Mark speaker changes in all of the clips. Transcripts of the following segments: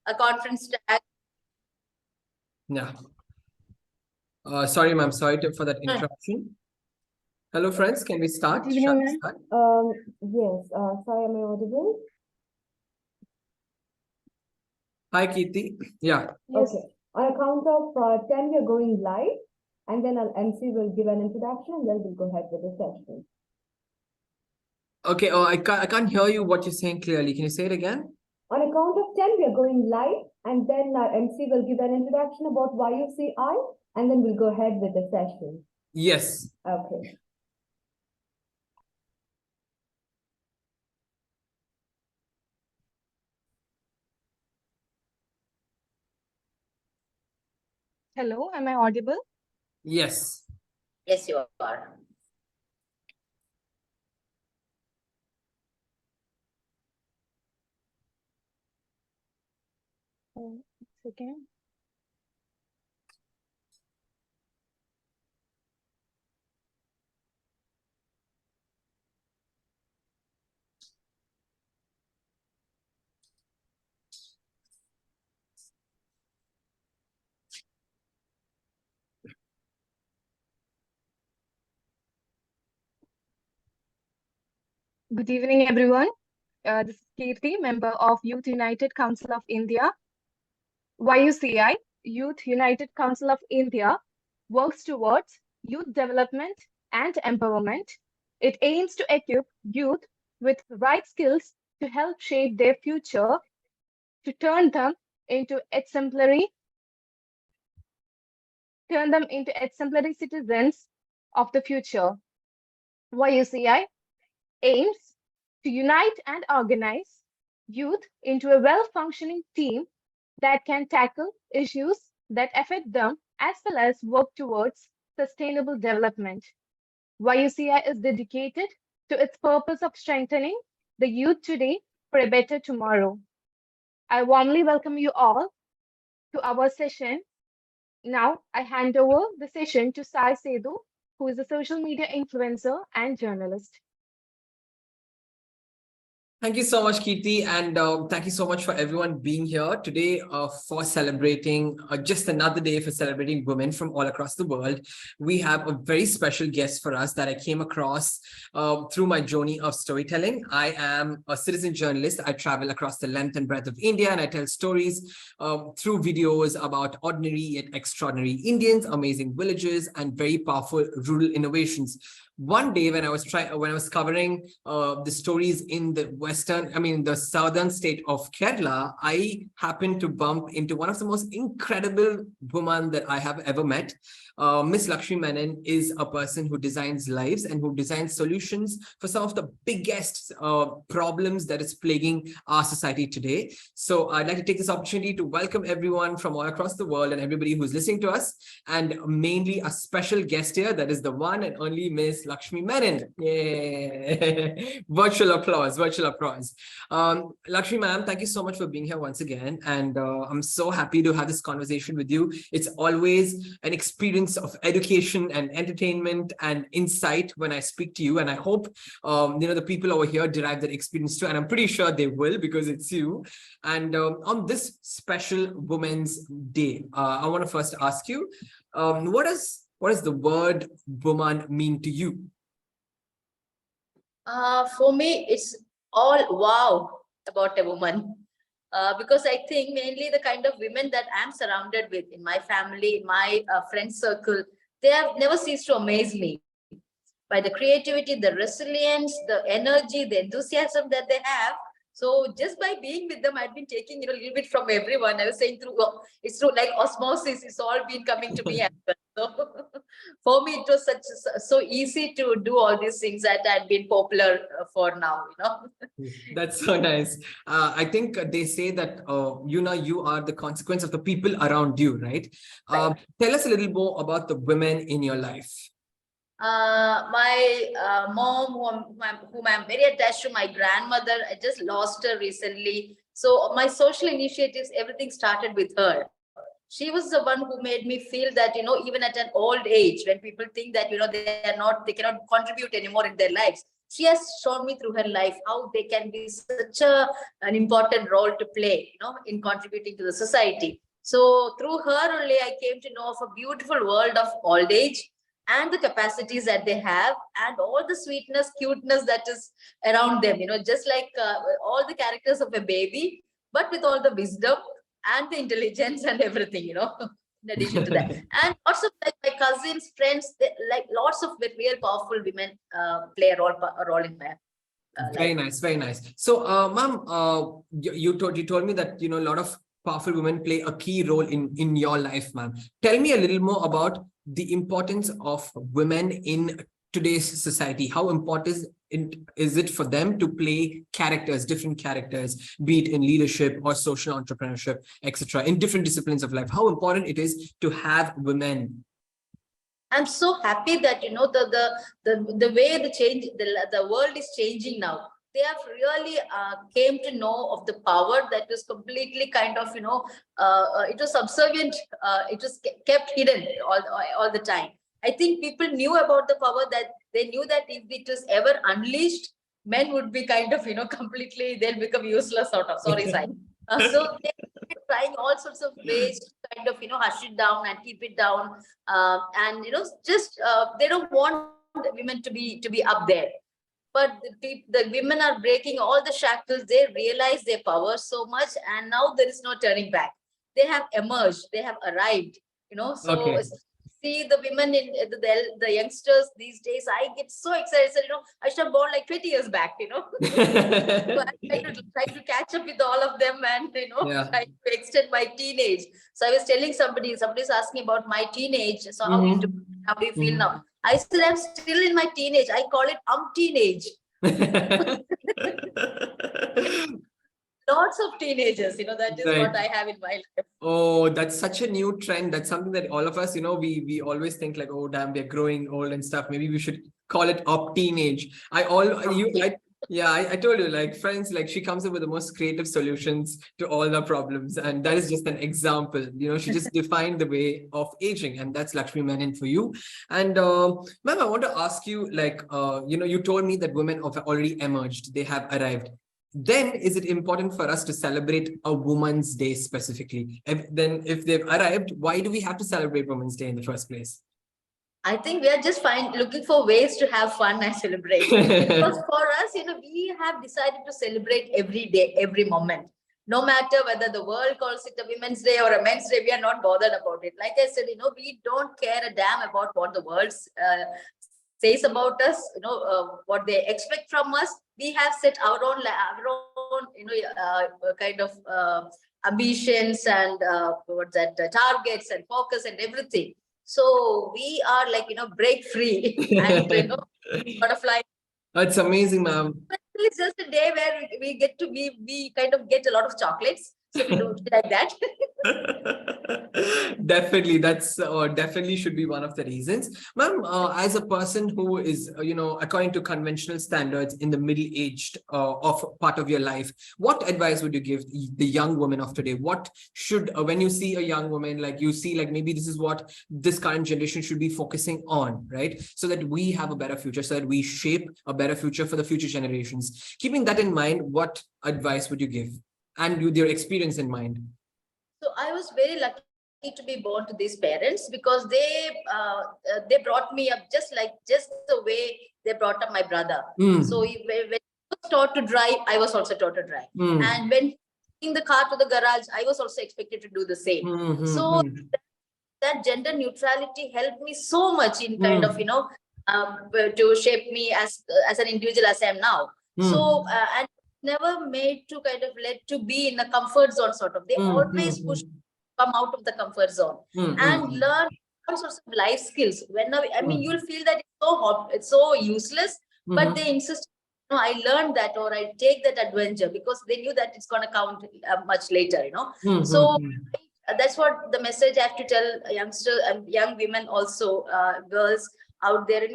Speaker 1: a conference tag.
Speaker 2: Yeah. Sorry, ma'am. Sorry for that interruption. Hello, friends. Can we start?
Speaker 3: Good evening, ma'am. Yes. Sorry, am I audible?
Speaker 2: Hi, Kirti. Yeah.
Speaker 3: Yes. Okay. On a count of 10, we are going live, and then our MC will give an introduction, and then we'll go ahead with the session.
Speaker 2: Okay. Oh, I can't hear you. What you're saying clearly. Can you say it again?
Speaker 3: On a count of 10, we are going live, and then our MC will give an introduction about YUCI, and then we'll go ahead with the session.
Speaker 2: Yes.
Speaker 3: Okay.
Speaker 4: Hello, am I audible?
Speaker 2: Yes.
Speaker 1: Yes, you are.
Speaker 4: Second. Good evening, everyone. This is Kirti, member of Youth United Council of India. YUCI, Youth United Council of India, works towards youth development and empowerment. It aims to equip youth with right skills to help shape their future, to turn them into exemplary citizens of the future. YUCI aims to unite and organize youth into a well-functioning team that can tackle issues that affect them as well as work towards sustainable development. YUCI is dedicated to its purpose of strengthening the youth today for a better tomorrow. I warmly welcome you all to our session. Now, I hand over the session to Sethu, who is a social media influencer and journalist.
Speaker 2: Thank you so much, Kirti, and thank you so much for everyone being here today for celebrating just another day for celebrating women from all across the world. We have a very special guest for us that I came across through my journey of storytelling. I am a citizen journalist. I travel across the length and breadth of India, and I tell stories through videos about ordinary yet extraordinary Indians, amazing villages, and very powerful rural innovations. One day when I was covering the stories in the southern state of Kerala, I happened to bump into one of the most incredible women that I have ever met. Miss Lakshmi Menon is a person who designs lives and who designs solutions for some of the biggest problems that is plaguing our society today. So I'd like to take this opportunity to welcome everyone from all across the world and everybody who's listening to us, and mainly a special guest here, that is the one and only Miss Lakshmi Menon. Yay! Virtual applause, virtual applause. Lakshmi ma'am, thank you so much for being here once again. And I'm so happy to have this conversation with you. It's always an experience of education and entertainment and insight when I speak to you. And I hope, the people over here derive that experience too. And I'm pretty sure they will, because it's you. And on this special Women's Day, I want to first ask you, what does the word woman mean to you?
Speaker 1: For me, it's all wow about a woman. Because I think mainly the kind of women that I'm surrounded with in my family, in my friend circle, they have never ceased to amaze me by the creativity, the resilience, the energy, the enthusiasm that they have. So just by being with them, I've been taking a little bit from everyone. I was saying it's through like osmosis. It's all been coming to me as well. So for me, it was so easy to do all these things that had been popular for now.
Speaker 2: That's so nice. I think they say that you are the consequence of the people around you, right? Tell us a little more about the women in your life.
Speaker 1: My mom, whom I'm very attached to, my grandmother, I just lost her recently. So my social initiatives, everything started with her. She was the one who made me feel that, even at an old age, when people think that, they cannot contribute anymore in their lives, she has shown me through her life how they can be such an important role to play, in contributing to the society. So through her only, I came to know of a beautiful world of old age and the capacities that they have and all the sweetness, cuteness that is around them, just like all the characters of a baby, but with all the wisdom and the intelligence and everything, in addition to that. And also like my cousins, friends, like lots of real powerful women play a role in my
Speaker 2: Very
Speaker 1: life.
Speaker 2: nice, very nice. So, ma'am, you told me that a lot of powerful women play a key role in your life, ma'am. Tell me a little more about the importance of women in today's society. How important is it for them to play different characters, be it in leadership or social entrepreneurship, etc., in different disciplines of life? How important it is to have women?
Speaker 1: I'm so happy that the way the world is changing now. They have really came to know of the power that was completely kind of it was subservient. It was kept hidden all the time. I think people knew about the power, that they knew that if it was ever unleashed, men would be kind of completely, they'll become useless sort of. Sorry, Sai. So they're trying all sorts of ways to kind of hush it down and keep it down, and just they don't want women to be up there. But the women are breaking all the shackles. They realize their power so much, and now there is no turning back. They have emerged, they have arrived, so
Speaker 2: Okay.
Speaker 1: see the women in the youngsters these days. I get so excited. So, I should have born like 20 years back. So I try to catch up with all of them, and
Speaker 2: Yeah.
Speaker 1: try to extend my teenage. So I was telling somebody's asking about my teenage. So how do you feel now? I said I'm still in my teenage. I call it teenage. Lots of teenagers, that is
Speaker 2: Right.
Speaker 1: what I have in my life.
Speaker 2: Oh, that's such a new trend. That's something that all of us, we always think like, oh, damn, we're growing old and stuff. Maybe we should call it teenage. I told you, like, friends, like, she comes up with the most creative solutions to all the problems, and that is just an example. She just defined the way of aging, and that's Lakshmi Menon for you. And ma'am, I want to ask you, like, you told me that women have already emerged, they have arrived. Then is it important for us to celebrate a Women's Day specifically? If they've arrived, why do we have to celebrate Women's Day in the first place?
Speaker 1: I think we are just looking for ways to have fun and celebrate. Because for us, we have decided to celebrate every day, every moment. No matter whether the world calls it a Women's Day or a Men's Day, we are not bothered about it. Like I said, we don't care a damn about what the world says about us, what they expect from us. We have set our own kind of ambitions and targets and focus and everything. So we are like, break free and, butterfly.
Speaker 2: That's amazing, ma'am.
Speaker 1: It's just a day where we get to we kind of get a lot of chocolates. So we do it like that.
Speaker 2: Definitely, that's definitely should be one of the reasons, ma'am. As a person who is, according to conventional standards, in the middle-aged of part of your life, what advice would you give the young woman of today? What should, when you see a young woman, like you see, like maybe this is what this current generation should be focusing on, right? So that we have a better future, so that we shape a better future for the future generations. Keeping that in mind, what advice would you give, and with your experience in mind?
Speaker 1: So I was very lucky to be born to these parents, because they brought me up just the way they brought up my brother. So when he was taught to drive, I was also taught to drive. And when taking the car to the garage, I was also expected to do the same. So that gender neutrality helped me so much in kind of to shape me as an individual as I am now. So and never made to kind of let to be in a comfort zone sort of. They always push come out of the comfort zone and learn all sorts of life skills. You'll feel that it's so useless, but they insist. I learned that, or I take that adventure, because they knew that it's going to count much later. So that's what the message I have to tell youngsters and young women, also girls out there.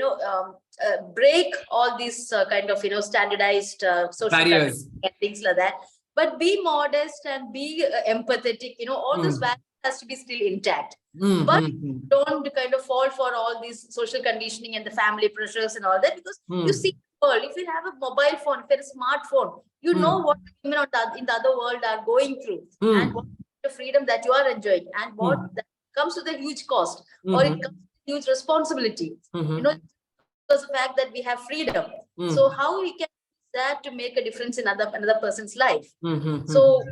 Speaker 1: Break all these kind of standardized social
Speaker 2: barriers
Speaker 1: and things like that, but be modest and be empathetic. All those values has to be still intact, but don't kind of fall for all these social conditioning and the family pressures and all that, because you see world, if you have a mobile phone, if you have a smartphone, you know what women in the other world are going through, and what the freedom that you are enjoying, and what that comes with a huge cost, or it comes with huge responsibility. You know, because the fact that we have freedom. So how we can use that to make a difference in another person's life. So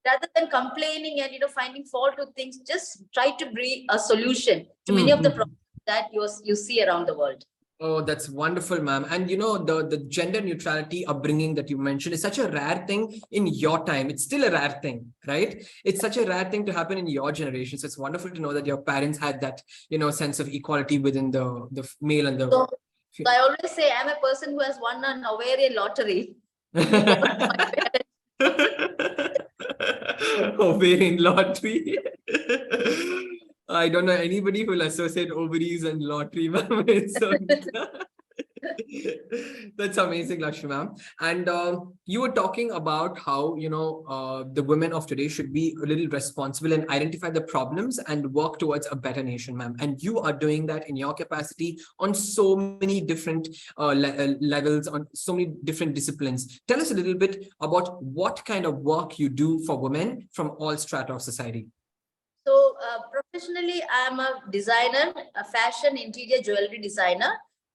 Speaker 1: rather than complaining and finding fault with things, just try to bring a solution to many of the problems that you see around the world.
Speaker 2: Oh, that's wonderful, ma'am. And the gender neutrality upbringing that you mentioned is such a rare thing in your time. It's still a rare thing, right? It's such a rare thing to happen in your generation. So it's wonderful to know that your parents had that, sense of equality within the male and the.
Speaker 1: So I always say I'm a person who has won an ovarian lottery.
Speaker 2: Ovarian lottery. I don't know anybody who will associate ovaries and lottery, ma'am. That's amazing, Lakshmi ma'am. And you were talking about how the women of today should be a little responsible and identify the problems and work towards a better nation, ma'am. And you are doing that in your capacity on so many different levels, on so many different disciplines. Tell us a little bit about what kind of work you do for women from all strata of society.
Speaker 1: So professionally, I'm a designer, a fashion interior jewelry designer,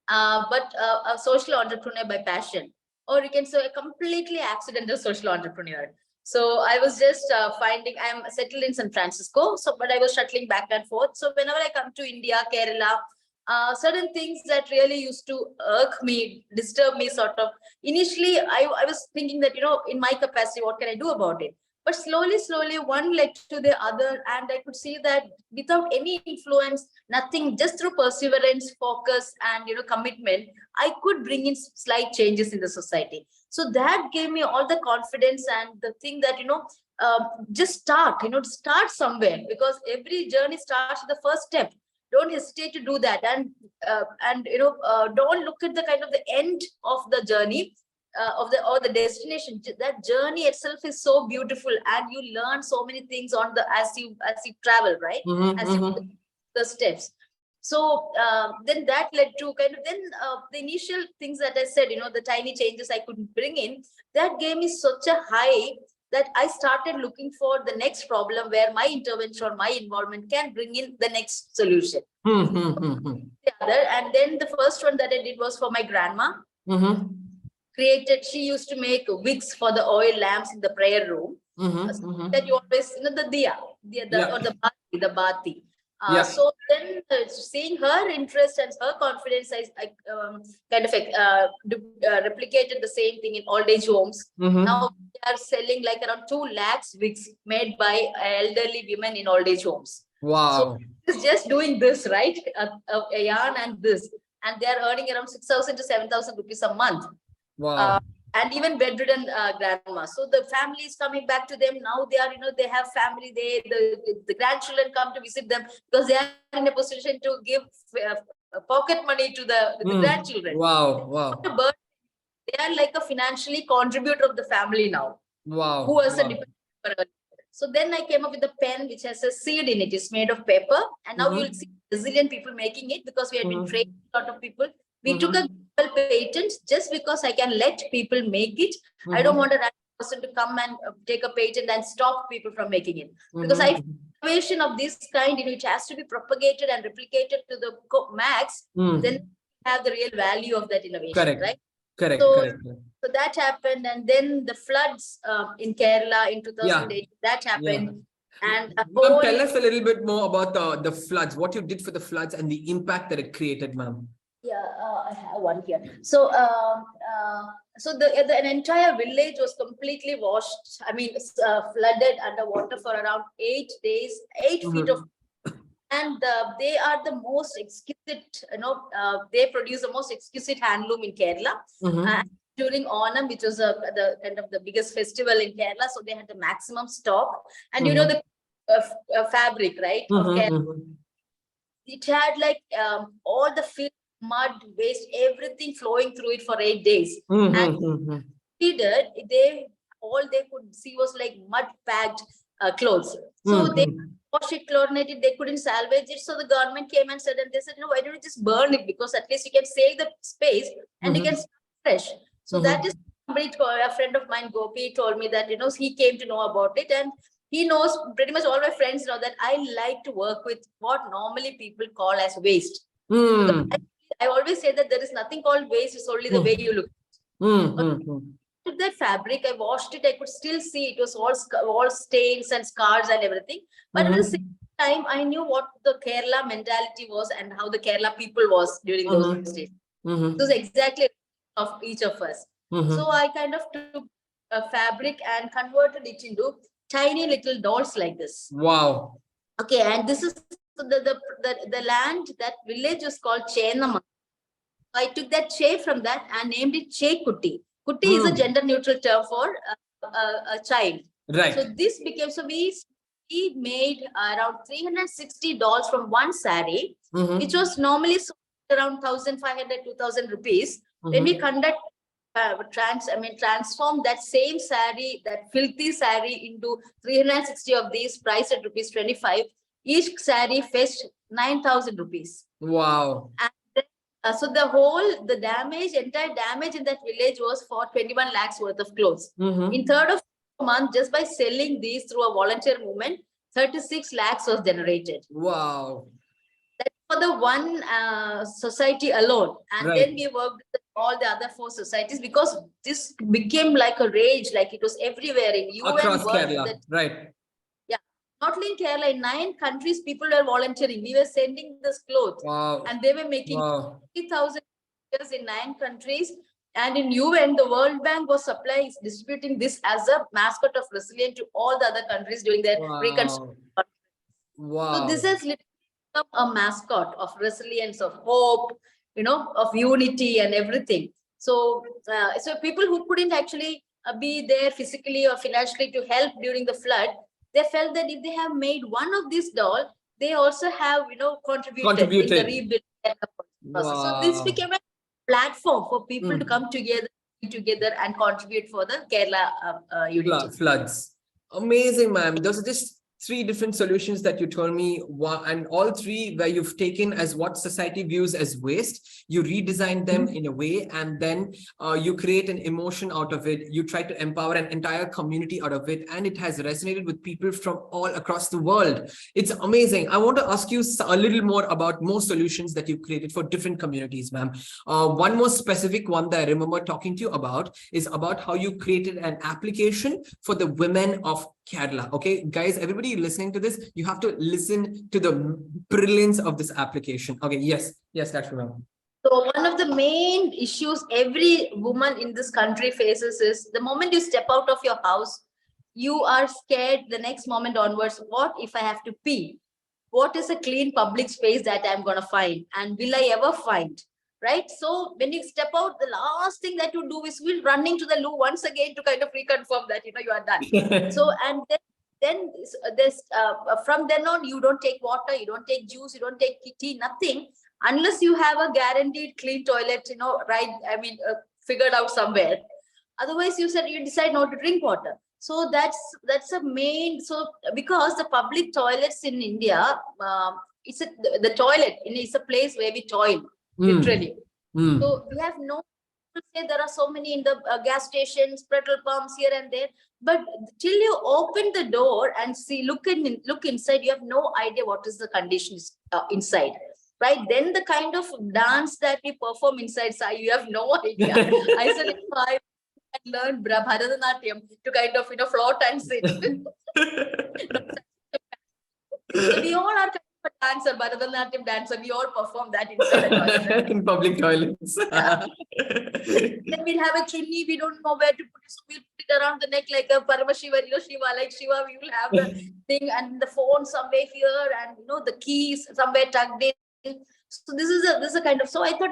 Speaker 1: but a social entrepreneur by passion, or you can say a completely accidental social entrepreneur. So I was just I'm settled in San Francisco, but I was shuttling back and forth. So whenever I come to India, Kerala, certain things that really used to irk me, disturb me, sort of. Initially, I was thinking that, in my capacity, what can I do about it? But slowly, one led to the other, and I could see that without any influence, nothing, just through perseverance, focus, and commitment, I could bring in slight changes in the society. So that gave me all the confidence and the thing that just start somewhere, because every journey starts with the first step. Don't hesitate to do that, and don't look at the kind of the end of the journey. Or the destination. That journey itself is so beautiful, and you learn so many things on the as you travel, right? As you the steps. So then that led to the initial things that I said, the tiny changes I could bring in, that gave me such a high that I started looking for the next problem where my intervention or my involvement can bring in the next solution. The other, and then the first one that I did was for my grandma. She used to make wigs for the oil lamps in the prayer room. That you always, the diya, or the bati. So then seeing her interest and her confidence, I kind of replicated the same thing in old age homes. Now they are selling like around 2 lakhs wigs made by elderly women in old age homes.
Speaker 2: Wow.
Speaker 1: So it's just doing this, right? A yarn and this. And they are earning around 6,000 to 7,000 rupees a month.
Speaker 2: Wow.
Speaker 1: And even bedridden grandma. So the family is coming back to them. Now they are, they have family there. The grandchildren come to visit them because they are in a position to give pocket money to the grandchildren.
Speaker 2: Wow.
Speaker 1: They are like a financially contributor of the family now.
Speaker 2: Wow.
Speaker 1: Who was a dependent. So then I came up with a pen which has a seed in it. It's made of paper. And now you'll see Brazilian people making it, because we had been training a lot of people. We took a patent just because I can let people make it. I don't want a random person to come and take a patent and stop people from making it. Because innovation of this kind, it has to be propagated and replicated to the max. Then have the real value of that innovation, right?
Speaker 2: Correct.
Speaker 1: So that happened, and then the floods in Kerala in 2008. That happened. And
Speaker 2: tell us a little bit more about the floods. What you did for the floods and the impact that it created, ma'am.
Speaker 1: Yeah, I have one here. So, the entire village was completely washed. I mean, flooded underwater for around 8 days, 8 feet of. And they are the most exquisite. They produce the most exquisite handloom in Kerala. During Onam, which was the kind of the biggest festival in Kerala, so they had the maximum stock. And the fabric, right? Of Kerala. It had like all the filth, mud, waste, everything flowing through it for 8 days. And all they could see was like mud packed clothes. So they wash it, chlorinate it, they couldn't salvage it. So the government came and said, why don't you just burn it? Because at least you can save the space and you can fresh. So
Speaker 2: Mhm.
Speaker 1: that is a friend of mine, Gopi, told me that, he came to know about it, and he knows, pretty much all my friends know, that I like to work with what normally people call as waste.
Speaker 2: Mm.
Speaker 1: I always say that there is nothing called waste, it's only the way you look. Took that fabric, I washed it, I could still see it was all stains and scars and everything. But at the same time, I knew what the Kerala mentality was and how the Kerala people was during those days. It was exactly of each of us. So I kind of took a fabric and converted it into tiny little dolls like this.
Speaker 2: Wow.
Speaker 1: Okay, and this is the land, that village is called Chenama. I took that Che from that and named it Che Kutti. Kutti is a gender neutral term for a child.
Speaker 2: Right.
Speaker 1: So this became, so we made around $360 from one saree, which was normally sold around 1,500, 2,000 rupees. When we transform that same saree, that filthy saree, into 360 of these, priced at rupees 25. Each saree fetched 9,000 rupees.
Speaker 2: Wow.
Speaker 1: And so the entire damage in that village was for 21 lakhs worth of clothes. In third of month, just by selling these through a volunteer movement, 36 lakhs was generated.
Speaker 2: Wow.
Speaker 1: That's for the one society alone. And then we worked with all the other 4 societies, because this became like a rage, like it was everywhere in UN.
Speaker 2: Across Kerala, right.
Speaker 1: Yeah, not only in Kerala, in 9 countries, people were volunteering. We were sending this clothes.
Speaker 2: Wow.
Speaker 1: And they were making 50,000 in 9 countries. And in UN, the World Bank was distributing this as a mascot of resilience to all the other countries during their reconstruction.
Speaker 2: Wow.
Speaker 1: So this has literally become a mascot of resilience, of hope, of unity and everything. So, so people who couldn't actually be there physically or financially to help during the flood, they felt that if they have made one of these dolls, they also have, contributed in the rebuilding process. So this became a platform for people to come together and contribute for the Kerala unity.
Speaker 2: Floods. Amazing, ma'am. Those are just 3 different solutions that you told me, and all 3 where you've taken as what society views as waste, you redesign them in a way, and then you create an emotion out of it. You try to empower an entire community out of it, and it has resonated with people from all across the world. It's amazing. I want to ask you a little more about more solutions that you've created for different communities, ma'am. One more specific one that I remember talking to you about is about how you created an application for the women of Kerala. Okay, guys, everybody listening to this, you have to listen to the brilliance of this application. Okay, yes, Lakshmi.
Speaker 1: So one of the main issues every woman in this country faces is the moment you step out of your house, you are scared the next moment onwards. What if I have to pee? What is a clean public space that I'm going to find? And will I ever find? Right? So when you step out, the last thing that you do is we're running to the loo once again to kind of reconfirm that, you are done. So, and then there's from then on, you don't take water, you don't take juice, you don't take tea, nothing, unless you have a guaranteed clean toilet, figured out somewhere. Otherwise, you decide not to drink water. So that's a main. So because the public toilets in India, the toilet is a place where we toil, literally. So we have no. Say there are so many in the gas stations, petrol pumps here and there, but till you open the door and look inside, you have no idea what is the conditions inside. Right? Then the kind of dance that we perform inside, you have no idea. I said, I learned Bharatanatyam to kind of float and sit. So we all are kind of a dancer, Bharatanatyam dancer. We all perform that inside the toilet.
Speaker 2: In public toilets.
Speaker 1: Then we'll have a chunni, we don't know where to put it, so we'll put it around the neck like a Paramashiva, Shiva, like Shiva, we will have the thing and the phone somewhere here, and the keys somewhere tucked in. So this is a kind of, so I thought,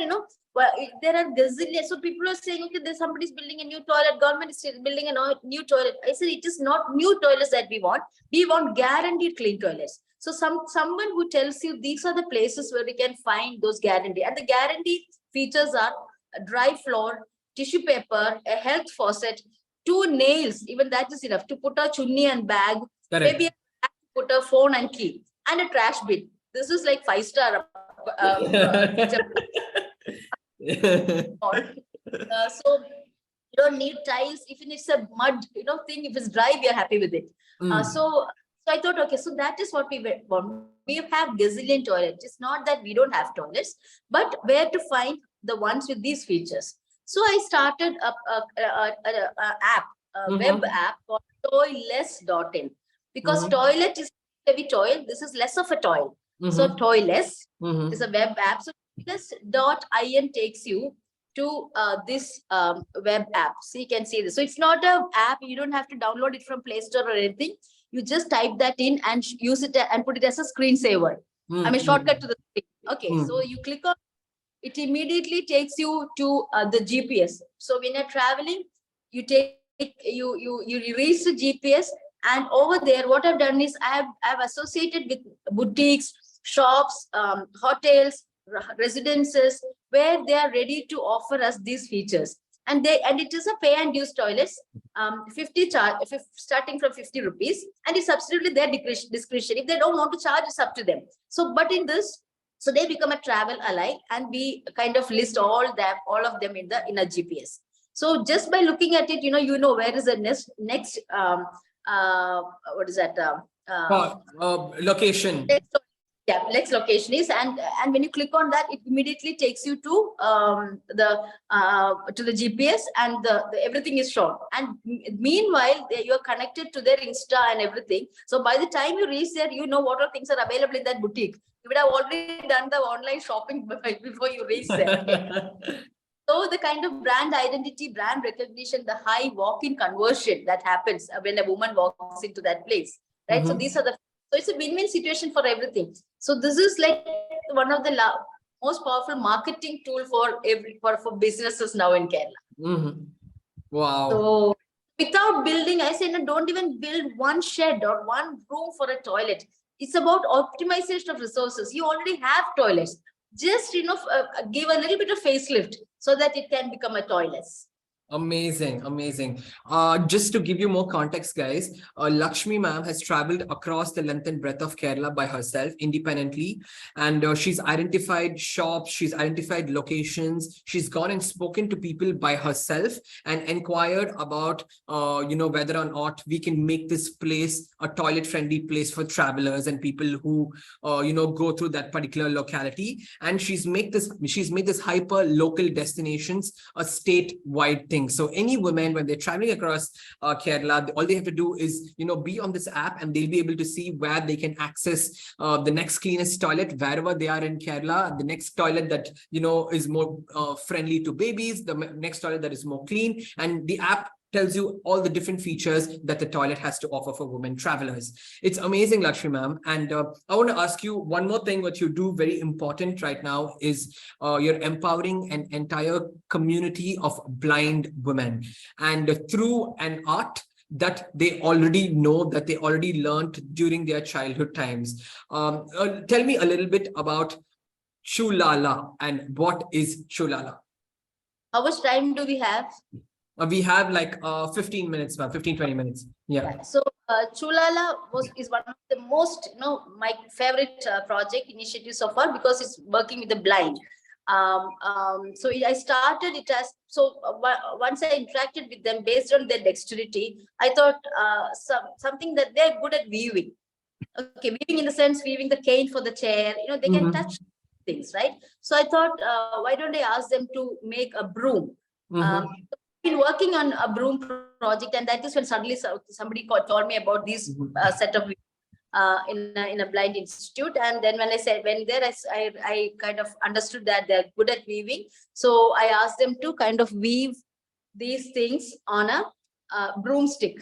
Speaker 1: well, there are gazillions. So people are saying, okay, there's somebody's building a new toilet, government is building a new toilet. I said, it is not new toilets that we want guaranteed clean toilets. So someone who tells you these are the places where we can find those guarantee, and the guarantee features are a dry floor, tissue paper, a health faucet, 2 nails, even that is enough to put a chunni and bag. Correct. Maybe put a phone and key, and a trash bin. This is like 5-star. So you don't need tiles. Even it's a mud, thing. If it's dry, we are happy with it. So I thought, okay, so that is what we want. We have gazillion toilets. It's not that we don't have toilets, but where to find the ones with these features. So I started a app, a web app called toiless.in, because toilet is heavy toil. This is less of a toil. So toiless is a web app. So toiless.in takes you to this web app. So you can see this. So it's not a app. You don't have to download it from Play Store or anything. You just type that in and use it and put it as a screensaver. I mean, shortcut to the screen. Okay, so you click on it, immediately takes you to the GPS. So when you're traveling, you take you reach the GPS, and over there, what I've done is I've associated with boutiques, shops, hotels, residences, where they are ready to offer us these features. And it is a pay and use toilets, 50 charge, starting from 50 rupees, and it's absolutely their discretion. If they don't want to charge, it's up to them. So, but in this, so they become a travel ally, and we kind of list all of them in a GPS. So just by looking at it, where is the next what is that
Speaker 2: location.
Speaker 1: Next location is, and when you click on that, it immediately takes you to the GPS, and the everything is shown. And meanwhile, you are connected to their Insta and everything. So by the time you reach there, what all things are available in that boutique. You would have already done the online shopping before you reach there. So the kind of brand identity, brand recognition, the high walk-in conversion that happens when a woman walks into that place, right? So these are so it's a win-win situation for everything. So this is like one of the most powerful marketing tool for businesses now in Kerala.
Speaker 2: Wow.
Speaker 1: So without building, I say, no, don't even build one shed or one room for a toilet. It's about optimization of resources. You already have toilets. Just give a little bit of facelift so that it can become a toilet.
Speaker 2: Amazing, amazing. Just to give you more context, guys, Lakshmi ma'am has traveled across the length and breadth of Kerala by herself, independently, and she's identified shops, she's identified locations, she's gone and spoken to people by herself and inquired about, whether or not we can make this place a toilet-friendly place for travelers and people who, go through that particular locality. And she's made this hyper local destinations a statewide thing. So any women, when they're traveling across Kerala, all they have to do is, be on this app, and they'll be able to see where they can access the next cleanest toilet wherever they are in Kerala, the next toilet that, is more friendly to babies, the next toilet that is more clean. And the app tells you all the different features that the toilet has to offer for women travelers. It's amazing, Lakshmi ma'am. And I want to ask you one more thing. What you do very important right now is you're empowering an entire community of blind women, and through an art that they already know, that they already learned during their childhood times. Tell me a little bit about Chulala, and what is Chulala?
Speaker 1: How much time do we have?
Speaker 2: We have like 15 minutes, 20 minutes. Yeah.
Speaker 1: So Chulala is one of the most, my favorite project initiative so far, because it's working with the blind. So I started it as, once I interacted with them based on their dexterity, I thought something that they're good at weaving. Okay, weaving in the sense, weaving the cane for the chair, they can touch things, right? So I thought, why don't I ask them to make a broom? Been working on a broom project, and that is when suddenly somebody told me about this set of in a blind institute. And then when I kind of understood that they're good at weaving. So I asked them to kind of weave these things on a broomstick.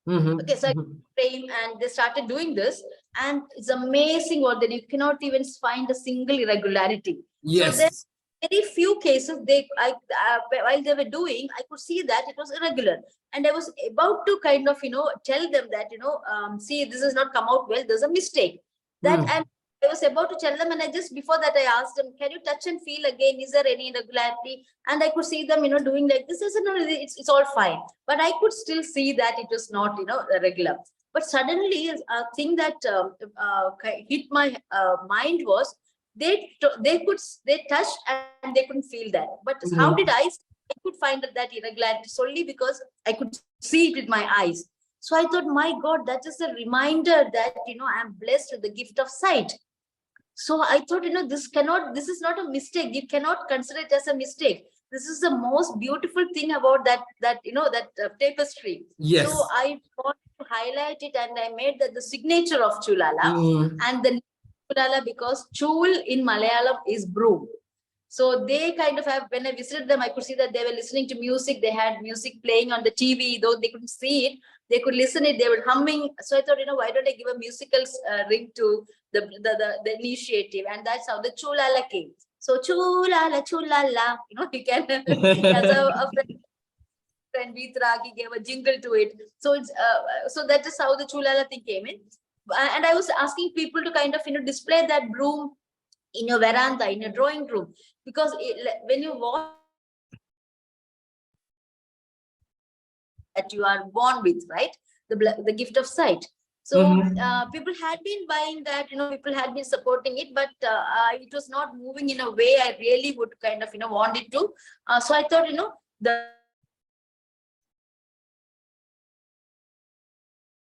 Speaker 1: Okay, so I frame, and they started doing this, and it's amazing what that you cannot even find a single irregularity.
Speaker 2: Yes.
Speaker 1: So there's very few cases while they were doing, I could see that it was irregular, and I was about to kind of tell them that see, this has not come out well, there's a mistake. That and I was about to tell them, and before that I asked them, can you touch and feel again, is there any irregularity? And I could see them doing like this. It's all fine, but I could still see that it was not regular. But suddenly a thing that hit my mind was, they touched and they couldn't feel that. But how did I I could find that irregularity solely because I could see it with my eyes. So I thought, my God, that is a reminder that, I'm blessed with the gift of sight. So I thought, this is not a mistake. You cannot consider it as a mistake. This is the most beautiful thing about that tapestry.
Speaker 2: Yes.
Speaker 1: So I want to highlight it, and I made that the signature of Chulala. And the Chulala, because Chul in Malayalam is broom. So they kind of have, when I visited them, I could see that they were listening to music. They had music playing on the TV, though they couldn't see it. They could listen it. They were humming. So I thought, why don't I give a musical ring to the initiative? And that's how the Chulala came. So Chulala, Chulala, you can, as a friend Vitragi gave a jingle to it. So it's so that is how the Chulala thing came in. And I was asking people to kind of display that broom in your veranda, in your drawing room, because when you walk, that you are born with, right? The gift of sight. So people had been buying that, people had been supporting it, but it was not moving in a way I really would kind of, want it to. So I thought,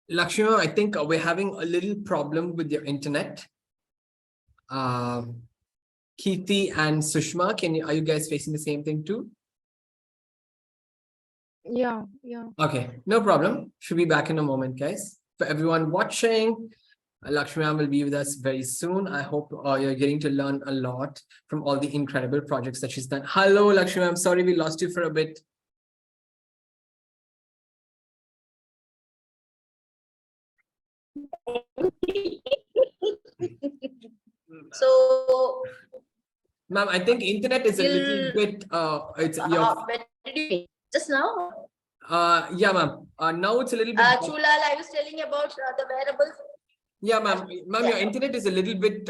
Speaker 2: Lakshmi, I think we're having a little problem with your internet. Kirti and Sushma, are you guys facing the same thing too?
Speaker 4: Yeah.
Speaker 2: Okay, no problem. Should be back in a moment, guys. For everyone watching, Lakshmi will be with us very soon. I hope you're getting to learn a lot from all the incredible projects that she's done. Hello, Lakshmi. I'm sorry we lost you for a bit.
Speaker 1: So,
Speaker 2: ma'am, I think internet is a little bit
Speaker 1: just now?
Speaker 2: Yeah, ma'am. Now it's a little bit.
Speaker 1: Chulala, I was telling about the wearables.
Speaker 2: Yeah, ma'am. Ma'am, your internet is a little bit,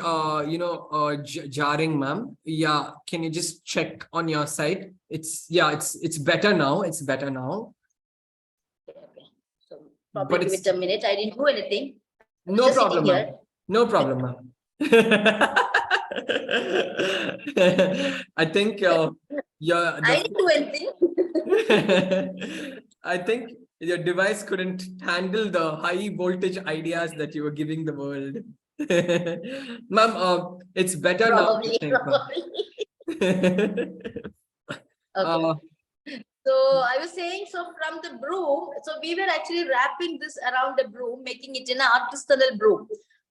Speaker 2: jarring, ma'am. Yeah, can you just check on your side? It's better now. It's better now.
Speaker 1: Okay. So probably give it a minute. I didn't do anything.
Speaker 2: No problem, ma'am. No problem, ma'am. I think
Speaker 1: I didn't do anything.
Speaker 2: I think your device couldn't handle the high voltage ideas that you were giving the world. Ma'am, it's better
Speaker 1: probably,
Speaker 2: now.
Speaker 1: Okay. So I was saying, so from the broom, so we were actually wrapping this around the broom, making it in an artisanal broom.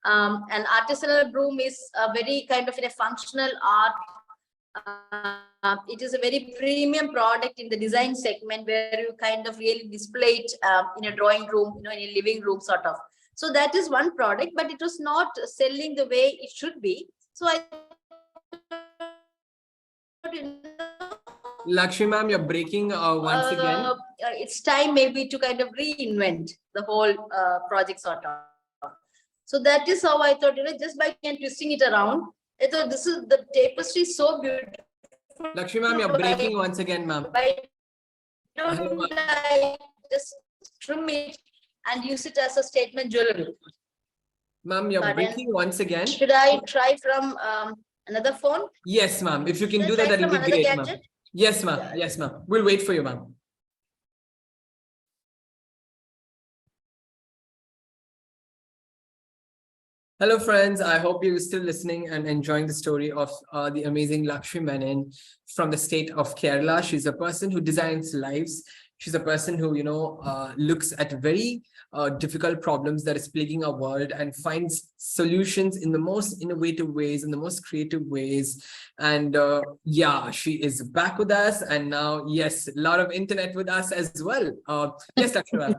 Speaker 1: An artisanal broom is a very kind of in a functional art. It is a very premium product in the design segment where you kind of really display it in a drawing room, in a living room sort of. So that is one product, but it was not selling the way it should be. So I,
Speaker 2: Lakshmi ma'am, you're breaking once again.
Speaker 1: It's time maybe to kind of reinvent the whole project sort of. So that is how I thought, just by twisting it around, I thought this is the tapestry so beautiful.
Speaker 2: Lakshmi ma'am, you're breaking once again, ma'am.
Speaker 1: I just trim it and use it as a statement jewelry.
Speaker 2: Ma'am, you're breaking once again.
Speaker 1: Should I try from another phone?
Speaker 2: Yes, ma'am. If you can do that, that'll be great, ma'am. Yes, ma'am. Yes, ma'am. We'll wait for you, ma'am. Hello, friends. I hope you're still listening and enjoying the story of the amazing Lakshmi Menon from the state of Kerala. She's a person who designs lives. She's a person who, looks at very difficult problems that is plaguing our world and finds solutions in the most innovative ways, in the most creative ways. And yeah, she is back with us. And now, yes, a lot of internet with us as well. Yes, Lakshmi.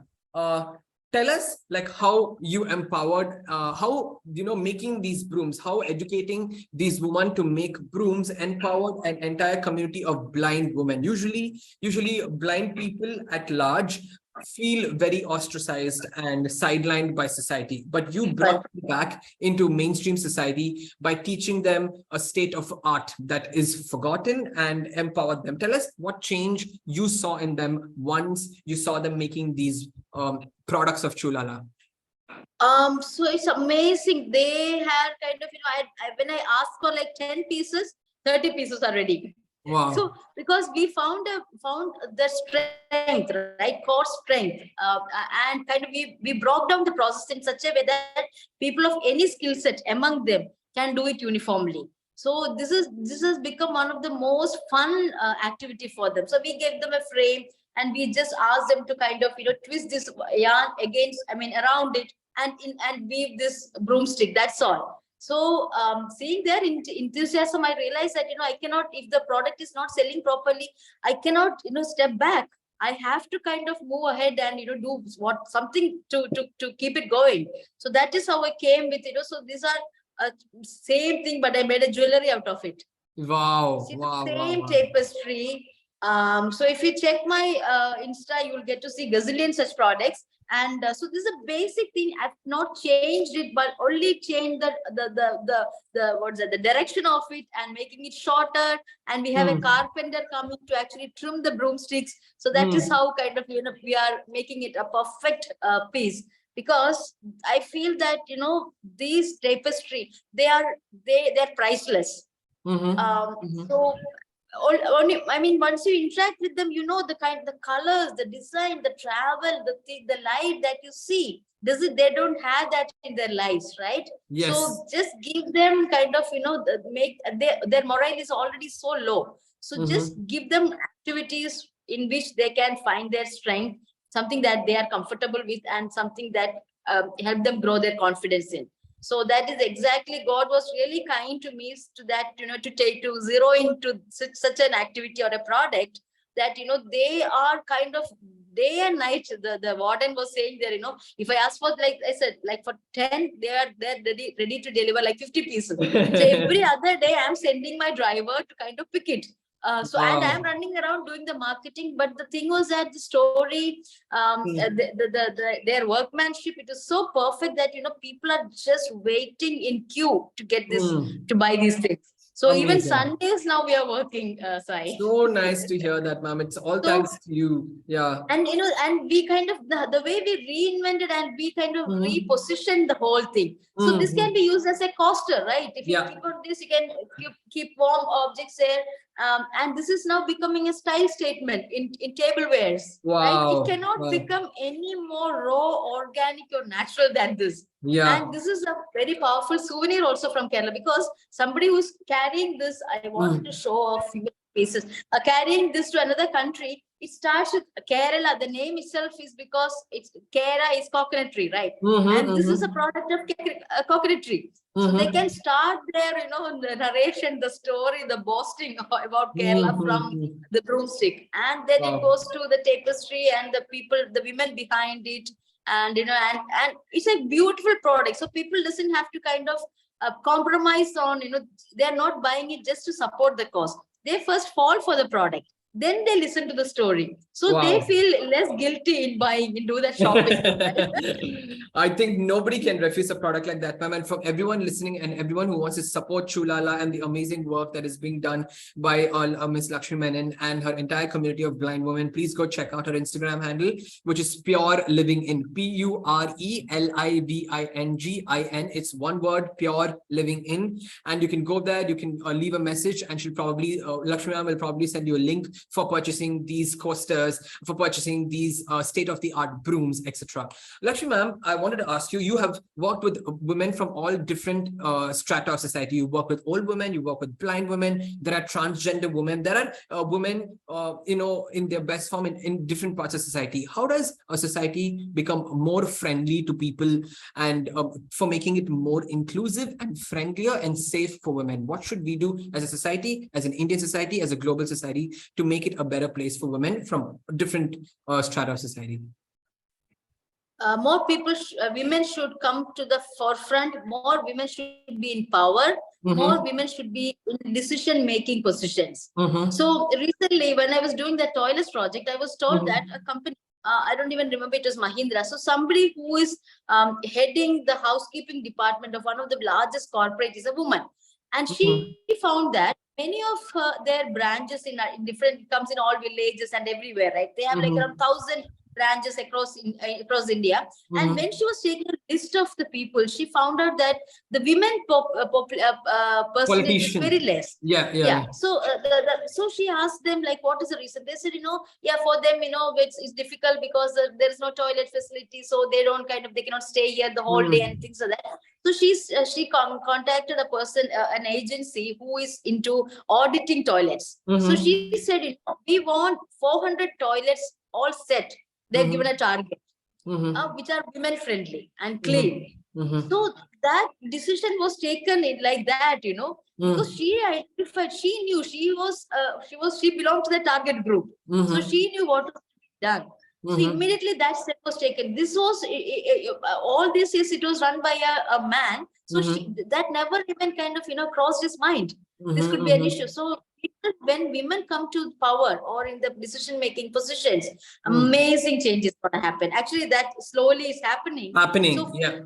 Speaker 2: Tell us like how you empowered, how, making these brooms, how educating these women to make brooms empowered an entire community of blind women. Usually blind people at large feel very ostracized and sidelined by society, but you brought them back into mainstream society by teaching them a state of art that is forgotten and empowered them. Tell us what change you saw in them once you saw them making these products of Chulala.
Speaker 1: So it's amazing. They had kind of, when I asked for like 10 pieces, 30 pieces are ready.
Speaker 2: Wow.
Speaker 1: So because we found the strength, right, core strength, and kind of we broke down the process in such a way that people of any skill set among them can do it uniformly. So this has become one of the most fun activity for them. So we gave them a frame and we just asked them to kind of twist this yarn against, I mean, around it, and weave this broomstick. That's all. So seeing their enthusiasm, I realized that I cannot, if the product is not selling properly, I cannot step back. I have to kind of move ahead and do what something to keep it going. So that is how I came with so these are same thing, but I made a jewelry out of it.
Speaker 2: Wow.
Speaker 1: See the
Speaker 2: Wow. Wow.
Speaker 1: same
Speaker 2: Wow.
Speaker 1: tapestry. So if you check my Insta, you will get to see gazillion such products. And so this is a basic thing. I've not changed it, but only changed the what's that, the direction of it and making it shorter. And we have a
Speaker 2: Mm.
Speaker 1: carpenter coming to actually trim the broomsticks. So that is
Speaker 2: Mm.
Speaker 1: how kind of we are making it a perfect piece. Because I feel that these tapestry, they're priceless.
Speaker 2: Mm-hmm. Mm-hmm.
Speaker 1: So only, I mean, once you interact with them, the colors, the design, the travel, the light that you see. They don't have that in their lives, right? So
Speaker 2: Yes.
Speaker 1: just give them kind of make their morale is already so low. So just
Speaker 2: Mm-hmm.
Speaker 1: give them activities in which they can find their strength, something that they are comfortable with, and something that help them grow their confidence in. So that is exactly, God was really kind to me, to that to take to zero into such an activity or a product that they are kind of day and night. The warden was saying there, if I ask for, like I said, like for 10, they're ready to deliver like 50 pieces. So every other day I'm sending my driver to kind of pick it. So and I'm
Speaker 2: Wow.
Speaker 1: running around doing the marketing, but the thing was that the story,
Speaker 2: Mm.
Speaker 1: their workmanship, it is so perfect that people are just waiting in queue to get this,
Speaker 2: Mm.
Speaker 1: to buy these things. So even
Speaker 2: Amazing.
Speaker 1: Sundays now we are working, Sai.
Speaker 2: So nice to hear that, ma'am. It's all
Speaker 1: So,
Speaker 2: thanks to you. Yeah.
Speaker 1: and and we kind of the way we reinvented and we kind of
Speaker 2: Mm-hmm.
Speaker 1: repositioned the whole thing. So this can
Speaker 2: Mm-hmm.
Speaker 1: be used as a coaster, right? If you
Speaker 2: Yeah.
Speaker 1: keep on this, you can keep warm objects there. And this is now becoming a style statement in tablewares, right? It
Speaker 2: Wow.
Speaker 1: cannot
Speaker 2: Wow.
Speaker 1: become any more raw, organic, or natural than this.
Speaker 2: Yeah.
Speaker 1: And this is a very powerful souvenir also from Kerala, because somebody who's carrying this, I wanted to
Speaker 2: Mm.
Speaker 1: show off few pieces, carrying this to another country. It starts with Kerala. The name itself is because it's Kera is coconut tree, right?
Speaker 2: Mm-hmm.
Speaker 1: And this is a
Speaker 2: Mm-hmm.
Speaker 1: product of coconut tree. So they
Speaker 2: Mm-hmm.
Speaker 1: can start their, the narration, the story, the boasting about Kerala from
Speaker 2: Mm-hmm.
Speaker 1: the broomstick, and then it
Speaker 2: Wow.
Speaker 1: goes to the tapestry and the people, the women behind it, and and it's a beautiful product. So people doesn't have to kind of compromise on, they're not buying it just to support the cause. They first fall for the product, then they listen to the story, so they
Speaker 2: Wow.
Speaker 1: feel less guilty in buying, in do that shopping, right?
Speaker 2: I think nobody can refuse a product like that, ma'am. And for everyone listening and everyone who wants to support Chulala and the amazing work that is being done by Miss Lakshmi Menon and her entire community of blind women, please go check out her Instagram handle, which is Pure Living In. PURELIVINGIN. It's one word, Pure Living In. And you can go there, you can leave a message, and she'll probably, Lakshmi ma'am will probably send you a link for purchasing these coasters, for purchasing these state-of-the-art brooms, etc. Lakshmi ma'am, I wanted to ask you, you have worked with women from all different strata of society. You work with old women, you work with blind women, there are transgender women, there are women, in their best form in different parts of society. How does a society become more friendly to people and for making it more inclusive and friendlier and safe for women? What should we do as a society, as an Indian society, as a global society, to make it a better place for women from different strata of society?
Speaker 1: More people, women should come to the forefront. More women should be in power. More
Speaker 2: Mm-hmm.
Speaker 1: women should be in decision-making positions.
Speaker 2: Mm-hmm.
Speaker 1: So recently, when I was doing the toilets project, I was told that
Speaker 2: Mm-hmm.
Speaker 1: a company, I don't even remember, it was Mahindra. So somebody who is heading the housekeeping department of one of the largest corporates is a woman. And she found that many of their branches in different, comes in all villages and everywhere, right? They have like around
Speaker 2: Mm-hmm.
Speaker 1: 1,000 branches across India. And when she was taking a list of the people, she found out that the women percentage is
Speaker 2: Politician.
Speaker 1: very less.
Speaker 2: Yeah.
Speaker 1: Yeah. So so she asked them, like, what is the reason? They said, yeah, for them, it's difficult because there is no toilet facility, so they don't they cannot stay here the whole day and things like that. So she contacted a person, an agency who is into auditing toilets. So she said, we want 400 toilets all set. They're given a target, which are women friendly and clean. So that decision was taken like that, because she identified, she knew she belonged to the target group. So she knew what was done. So immediately that step was taken. This was all this is, it was run by a man. So that never even crossed his mind. This could be an issue. So when women come to power or in the decision making positions, amazing changes going to happen. Actually, that slowly is happening. So
Speaker 2: Yeah.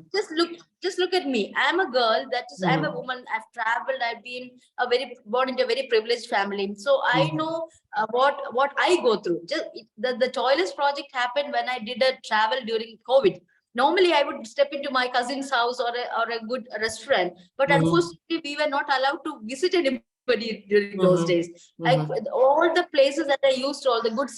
Speaker 1: Just look at me. I'm a girl. I'm a woman. I've traveled. I've been born into a very privileged family. So I know what I go through. Just the toilets project happened when I did a travel during COVID. Normally, I would step into my cousin's house or a good restaurant, but unfortunately, we were not allowed to visit anybody during those days. Like all the places that I used to, all the good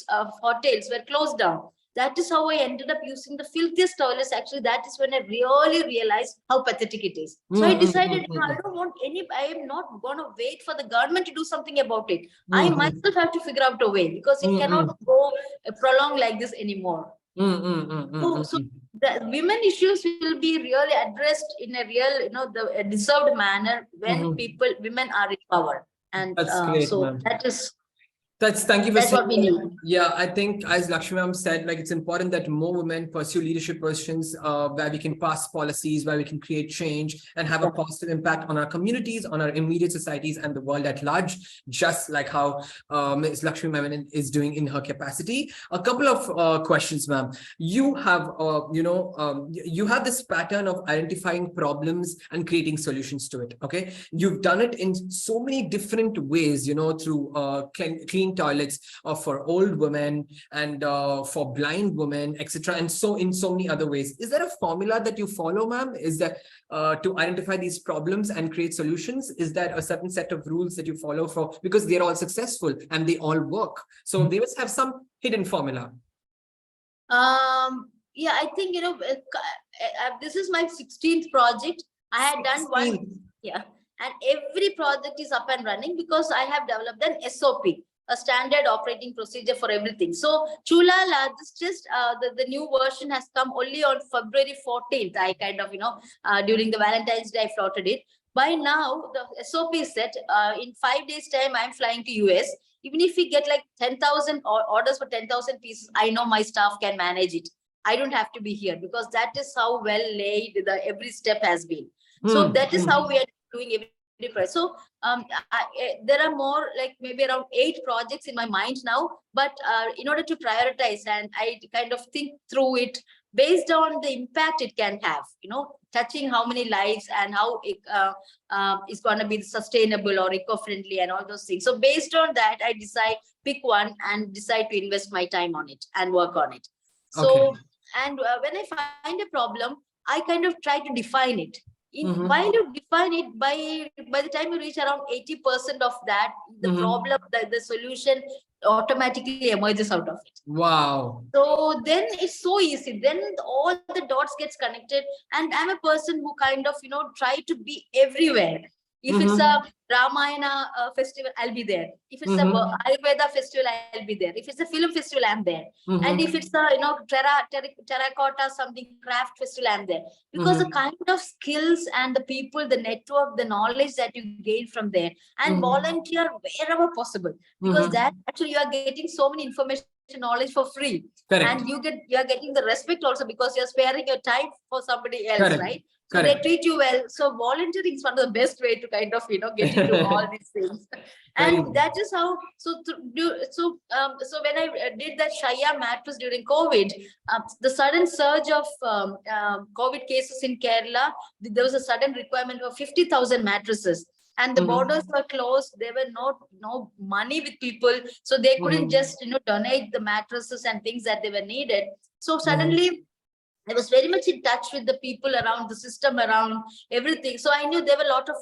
Speaker 1: hotels were closed down. That is how I ended up using the filthiest toilets. Actually, that is when I really realized how pathetic it is. So I decided, I don't want I am not going to wait for the government to do something about it. I myself have to figure out a way, because it cannot go prolong like this anymore. So the women issues will be really addressed in a real, the deserved manner when women are in power. And
Speaker 2: that's great,
Speaker 1: so that is.
Speaker 2: Thank you for
Speaker 1: That's
Speaker 2: saying
Speaker 1: what we
Speaker 2: that.
Speaker 1: need.
Speaker 2: Yeah, I think as Lakshmi ma'am said, like it's important that more women pursue leadership positions where we can pass policies, where we can create change and have a positive impact on our communities, on our immediate societies and the world at large, just like how Ms. Lakshmi Menon is doing in her capacity. A couple of questions, ma'am. You have, you have this pattern of identifying problems and creating solutions to it. Okay, you've done it in so many different ways, through clean toilets for old women and for blind women, etc. And so in so many other ways. Is there a formula that you follow, ma'am? Is that to identify these problems and create solutions? Is there a certain set of rules that you follow for, because they're all successful and they all work? So they must have some hidden formula.
Speaker 1: Yeah, I think, this is my 16th project. I had done one. Yeah. And every project is up and running because I have developed an SOP, a standard operating procedure for everything. So Chula, this just the new version has come only on February 14th. I during the Valentine's Day, I floated it. By now, the SOP is set. In 5 days' time, I'm flying to US. Even if we get like 10,000 orders for 10,000 pieces, I know my staff can manage it. I don't have to be here, because that is how well laid every step has been. So that is how we are doing every price. So there are more, like maybe around 8 projects in my mind now, but in order to prioritize, and I kind of think through it based on the impact it can have, touching how many lives and how it is going to be sustainable or eco-friendly and all those things. So based on that, I pick one and decide to invest my time on it and work on it. So, and when I find a problem, I kind of try to define it. While you define it, by the time you reach around 80% of that, the problem, the solution automatically emerges out of it.
Speaker 2: Wow.
Speaker 1: So then it's so easy. Then all the dots gets connected, and I'm a person who kind of try to be everywhere. If it's a Ramayana festival, I'll be there. If it's a Ayurveda festival, I'll be there. If it's a film festival, I'm there. And if it's a terracotta something craft festival, I'm there. Because the kind of skills and the people, the network, the knowledge that you gain from there, and volunteer wherever possible. Because that actually you are getting so many information, knowledge for free.
Speaker 2: Correct.
Speaker 1: And you are getting the respect also, because you're sparing your time for somebody else.
Speaker 2: Correct.
Speaker 1: Right? So they treat you well. So volunteering is one of the best way to kind of get into all these things. And that is how. So when I did that Shaya mattress during COVID, the sudden surge of COVID cases in Kerala, there was a sudden requirement of 50,000 mattresses. and the borders were closed. There were no money with people, so they couldn't just donate the mattresses and things that they were needed. So suddenly I was very much in touch with the people around, the system around, everything. So I knew there were a lot of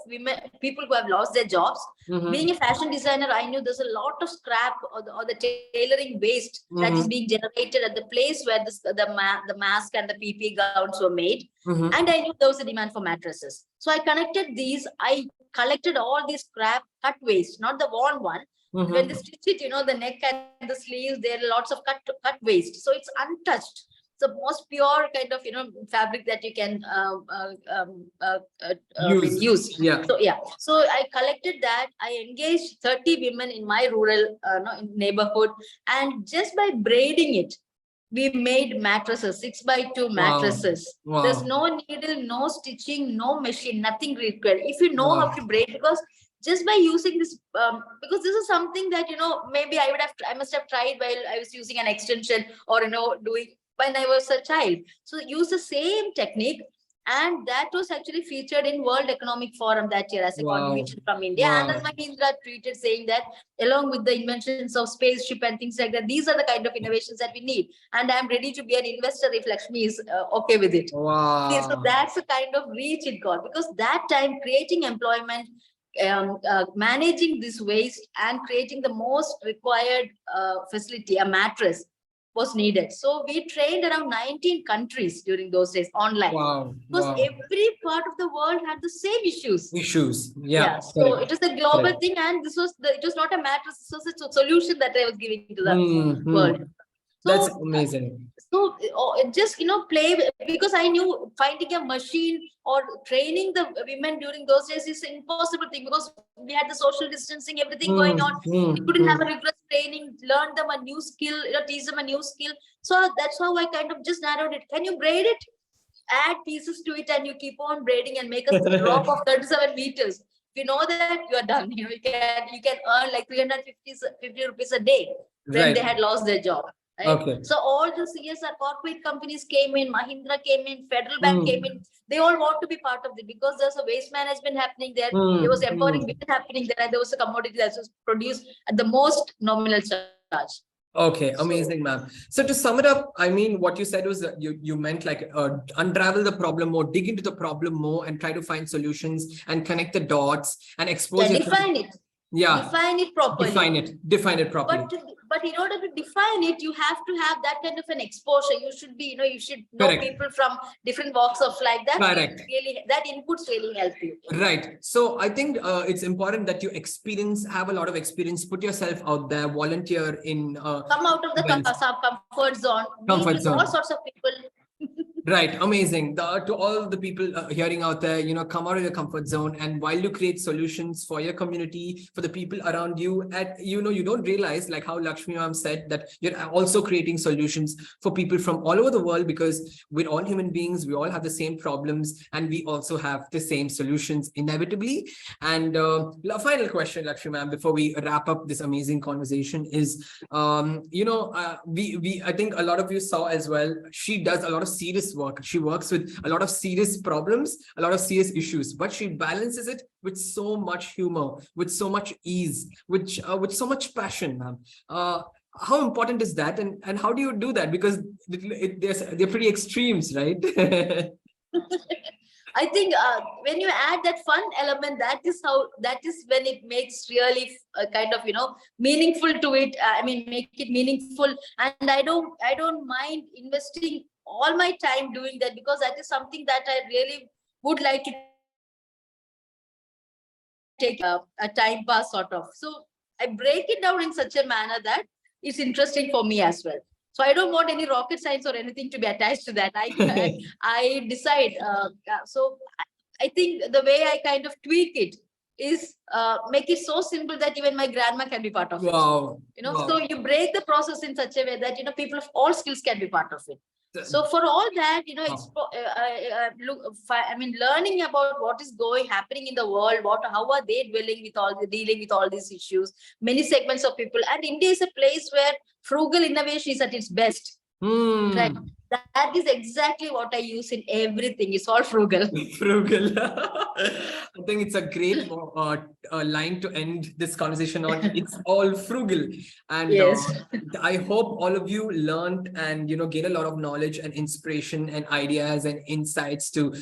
Speaker 1: people who have lost their jobs. Being a fashion designer, I knew there's a lot of scrap or the tailoring waste that is being generated at the place where the mask and the PP gowns were made. And I knew there was a demand for mattresses. So I connected these. I collected all these scrap cut waste, not the worn one. When they stitch it, the neck and the sleeves, there are lots of cut waste. So it's untouched. The most pure kind of fabric that you can use.
Speaker 2: Yeah.
Speaker 1: So I collected that. I engaged 30 women in my rural neighborhood, and just by braiding it, we made mattresses, 6x2 mattresses.
Speaker 2: Wow.
Speaker 1: There's no needle, no stitching, no machine, nothing required. If you know how to braid, because just by using this, because this is something that maybe I must have tried while I was using an extension or doing when I was a child. So use the same technique, and that was actually featured in World Economic Forum that year as a contribution from India. And then Mahindra tweeted saying that along with the inventions of spaceship and things like that, these are the kind of innovations that we need. And I'm ready to be an investor if Lakshmi is okay with it.
Speaker 2: Wow.
Speaker 1: So that's the kind of reach it got, because that time creating employment, managing this waste and creating the most required facility, a mattress, was needed. So we trained around 19 countries during those days online.
Speaker 2: Wow.
Speaker 1: Because every part of the world had the same issues.
Speaker 2: Yeah.
Speaker 1: So it was a global thing, and it was not a mattress, this was a solution that I was giving to the world. So,
Speaker 2: that's amazing.
Speaker 1: So just play, because I knew finding a machine or training the women during those days is an impossible thing, because we had the social distancing, everything going on. We couldn't have a rigorous training, learn them a new skill, teach them a new skill. So that's how I kind of just narrowed it. Can you braid it? Add pieces to it, and you keep on braiding and make a rope of 37 meters. If you know that, you are done. You can earn like 350 rupees a day when they had lost their job. Right?
Speaker 2: Okay.
Speaker 1: So all the CSR corporate companies came in, Mahindra came in, Federal Bank came in. They all want to be part of it, because there's a waste management happening there. There was empowering women happening there, and there was a commodity that was produced at the most nominal charge.
Speaker 2: Okay, amazing, ma'am. So to sum it up, I mean, what you said was that you meant like unravel the problem more, dig into the problem more, and try to find solutions and connect the dots and expose it.
Speaker 1: Define it.
Speaker 2: Yeah.
Speaker 1: Define it properly.
Speaker 2: Define it properly.
Speaker 1: But in order to define it, you have to have that kind of an exposure. You should be, you should know people from different walks of life. That inputs really help you.
Speaker 2: Right. So I think it's important that you have a lot of experience, put yourself out there, volunteer in.
Speaker 1: Come out of the comfort zone. Meet all sorts of people.
Speaker 2: Right. Amazing. To all the people hearing out there, come out of your comfort zone. And while you create solutions for your community, for the people around you, you don't realize, like how Lakshmi ma'am said, that you're also creating solutions for people from all over the world, because we're all human beings. We all have the same problems, and we also have the same solutions inevitably. And final question, Lakshmi ma'am, before we wrap up this amazing conversation is, I think a lot of you saw as well, she does a lot of serious work. She works with a lot of serious problems, a lot of serious issues, but she balances it with so much humor, with so much ease, with so much passion, ma'am. How important is that, and how do you do that? Because they're pretty extremes, right?
Speaker 1: I think when you add that fun element, that is when it makes really kind of meaningful to it. Make it meaningful, and I don't mind investing all my time doing that, because that is something that I really would like to take a time pass sort of. So I break it down in such a manner that it's interesting for me as well. So I don't want any rocket science or anything to be attached to that. I decide. So I think the way I kind of tweak it is make it so simple that even my grandma can be part of it.
Speaker 2: Wow.
Speaker 1: So you break the process in such a way that people of all skills can be part of it. So for all that, learning about what is happening in the world, how are they dealing with all these issues, many segments of people, and India is a place where frugal innovation is at its best. Right? That is exactly what I use in everything. It's all frugal.
Speaker 2: Frugal. I think it's a great line to end this conversation on. It's all frugal. And
Speaker 1: Yes.
Speaker 2: I hope all of you learned and, gain a lot of knowledge and inspiration and ideas and insights to,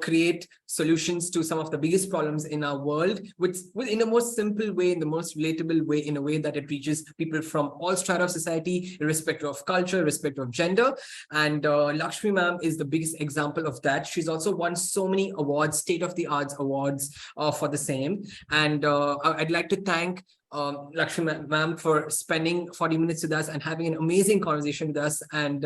Speaker 2: create solutions to some of the biggest problems in our world, with in the most simple way, in the most relatable way, in a way that it reaches people from all strata of society, irrespective of culture, irrespective of gender. And Lakshmi ma'am is the biggest example of that. She's also won so many awards, state-of-the-arts awards for the same. And I'd like to thank Lakshmi ma'am for spending 40 minutes with us and having an amazing conversation with us. And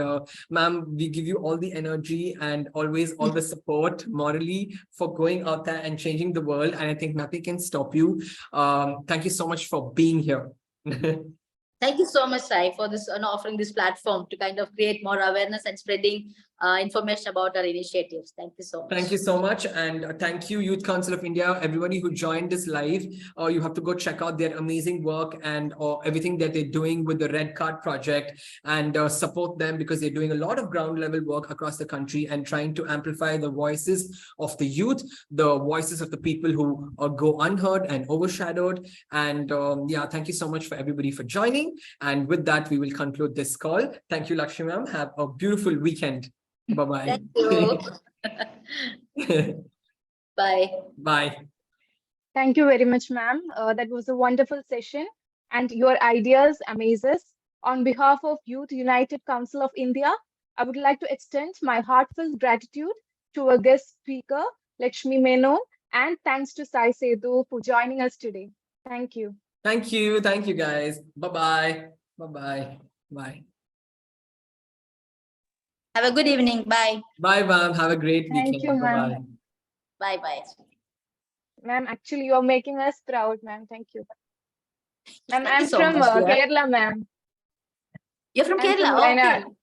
Speaker 2: ma'am, we give you all the energy and always all the support morally for going out there and changing the world. And I think nothing can stop you. Thank you so much for being here.
Speaker 1: Thank you so much, Sai, for this offering this platform to kind of create more awareness and spreading information about our initiatives. Thank you so much.
Speaker 2: Thank you so much. And thank you, Youth Council of India, everybody who joined this live. You have to go check out their amazing work and everything that they're doing with the Red Card project, and support them, because they're doing a lot of ground level work across the country and trying to amplify the voices of the youth, the voices of the people who go unheard and overshadowed. And yeah, thank you so much for everybody for joining. And with that, we will conclude this call. Thank you, Lakshmi ma'am. Have a beautiful weekend. Bye-bye.
Speaker 1: Thank you. Bye.
Speaker 2: Bye.
Speaker 4: Thank you very much, ma'am. That was a wonderful session, and your ideas amaze us. On behalf of Youth United Council of India, I would like to extend my heartfelt gratitude to our guest speaker, Lakshmi Menon, and thanks to Sai Sethu for joining us today. Thank you.
Speaker 2: Thank you. Thank you, guys. Bye-bye. Bye-bye. Bye.
Speaker 1: Have a good evening. Bye.
Speaker 2: Bye, ma'am. Have a great
Speaker 4: Thank
Speaker 2: weekend.
Speaker 4: you, ma'am.
Speaker 2: Bye-bye.
Speaker 1: Bye.
Speaker 4: Ma'am, actually, you are making us proud, ma'am. Thank you. Ma'am,
Speaker 1: Thank you
Speaker 4: I'm
Speaker 1: so
Speaker 4: from
Speaker 1: much, dear.
Speaker 4: Kerala, ma'am.
Speaker 1: You're from
Speaker 4: I'm from
Speaker 1: Kerala. Okay.
Speaker 4: Wayanad.